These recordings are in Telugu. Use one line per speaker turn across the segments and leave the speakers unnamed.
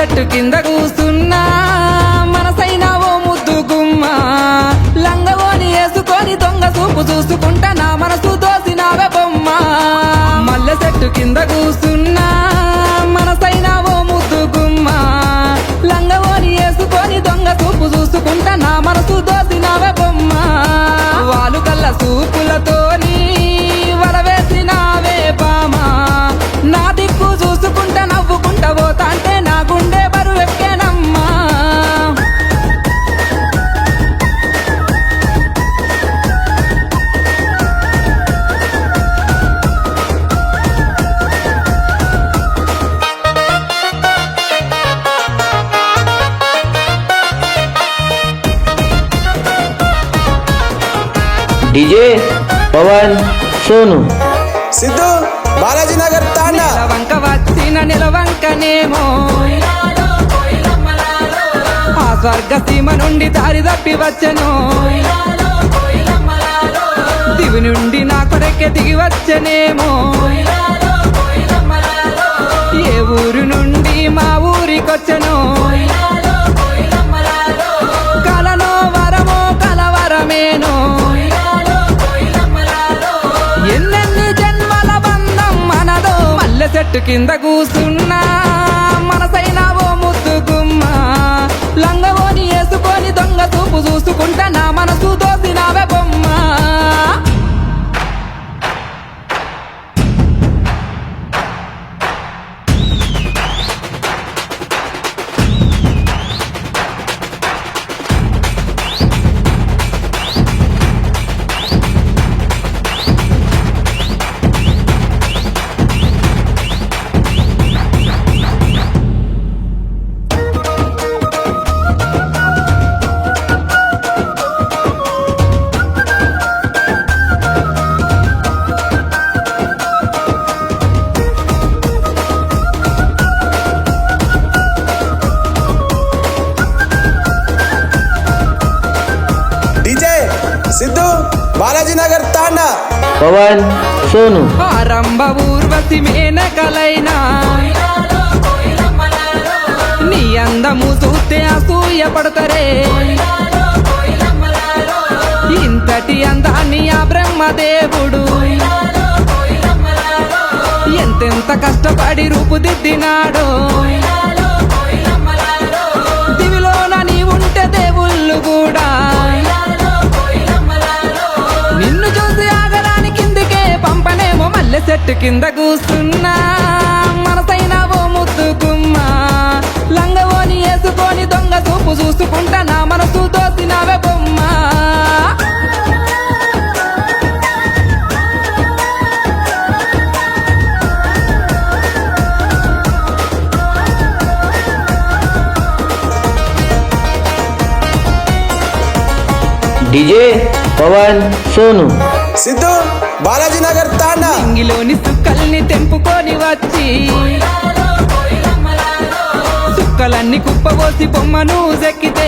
చెట్టు కింద కూసున్నా మనసైనా ఓ ముద్దు గుమ్మ లంగవోని వేసుకొని దొంగ చూపు చూసుకుంటా నా మనసు దోసినావే బొమ్మ మల్లె చెట్టు కింద కూసున్నా మనసైనా ఓ ముద్దు గుమ్మ లంగవోని వేసుకొని దొంగ చూపు చూసుకుంటా నా మనసు దోసినావే బొమ్మ వాలు కల్ల చూపులతోని వలవేసినావే బామా నా దిక్కు చూసుకుంటా నవ్వుకుంటా పోతా అంటే నా గుండె బరువెక్కేనమ్మా
डीजे पवन सोनू
సిద్ధు బాలాజీ నగర్ తాండా
వంక వచ్చిన నిలవంకనేమో ఆ స్వర్గ సీమ నుండి దారి తప్పి వచ్చెను దివి నుండి నా కొరకే దిగి వచ్చెనేమో ఏ ఊరు నుండి మా ఊరికొచ్చెను కలనో వరమో కలవరమేనో ఎన్నెన్ని జన్మల బంధం మనదో మల్లె చెట్టు కింద కూసున్నా మనసైనా ఓ ముద్దు గుమ్మ లంగవోని వేసుకొని దొంగ చూపు చూసుకుంటా నా మనసు దోసినావే బొమ్మ
డీజే సిద్ధు బాలాజీ నగర్ తాండా
पवन सोनू
ఆరంభ ఊర్వశి మేనకలైనా నీ అందము చూస్తే అసూయ పడతారే ఇంతటి అందాన్ని ఆ బ్రహ్మదేవుడు ఎంతెంత కష్టపడి రూపుదిద్దినాడో దివిలోన నీ ఉంటే దేవుళ్ళు కూడా నిన్ను చూసి ఆగరాని కిందికే పంపనేమో మల్లె చెట్టు కింద కూస్తున్నా మనసైనా ఓ ముద్దు గుమ్మ లంగవోని వేసుకొని దొంగ చూపు చూసుకుంటా నా మనసు దోసినావే బొమ్మ
डीजे पवन सोनू
సిద్ధు బాలాజీ నగర్ తాండా
ఇంగిలోని సుక్కల్ని తెంపుకొని వచ్చి సుక్కలన్నీ కుప్పబోసి బొమ్మను చెక్కితే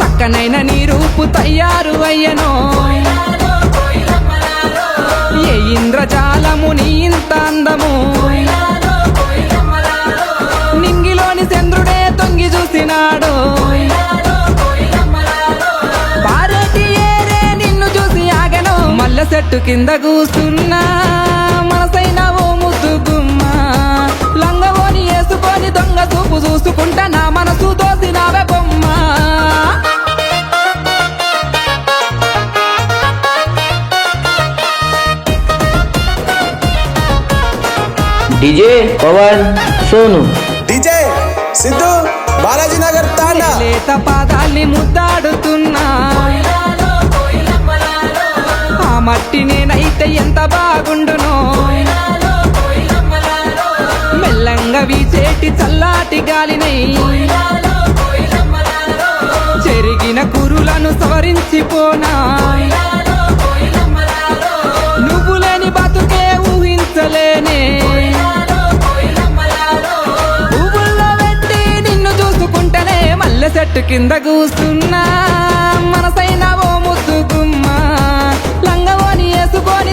చక్కనైన నీ రూపు తయారు అయ్యనో ఏ ఇంద్రజాలము నీ ఇంత అందము నింగిలోని చంద్రుడే తొంగి చూసినాడు పారేటి ఏరే నిన్ను చూసి ఆగను మల్లె చెట్టు కింద కూసున్నా మనసైనా ఓ ముద్దు గుమ్మ లంగవోని వేసుకొని దొంగ చూపు చూసుకుంటా నా మనసు దోసినావే బొమ్మ
डीजे पवन सोनू
డీజే సిద్ధు బాలాజీ నగర్ తాండా
లేత పాదాల్ని ముద్దాడుతున్నా ఆ మట్టి నేనైతే ఎంత బాగుండునో మెల్లంగా వీచేటి చల్లాటి గాలినై చెరిగిన కురులను సవరించిపోనా నువ్వు లేని బతుకే ఊహించలేనే పువ్వుల్లో పెట్టి నిన్ను చూసుకుంటేనే మల్లె చెట్టు కింద కూస్తున్నా మనసైనా ఓ ముద్దు గుమ్మ లంగవోని వేసుకొని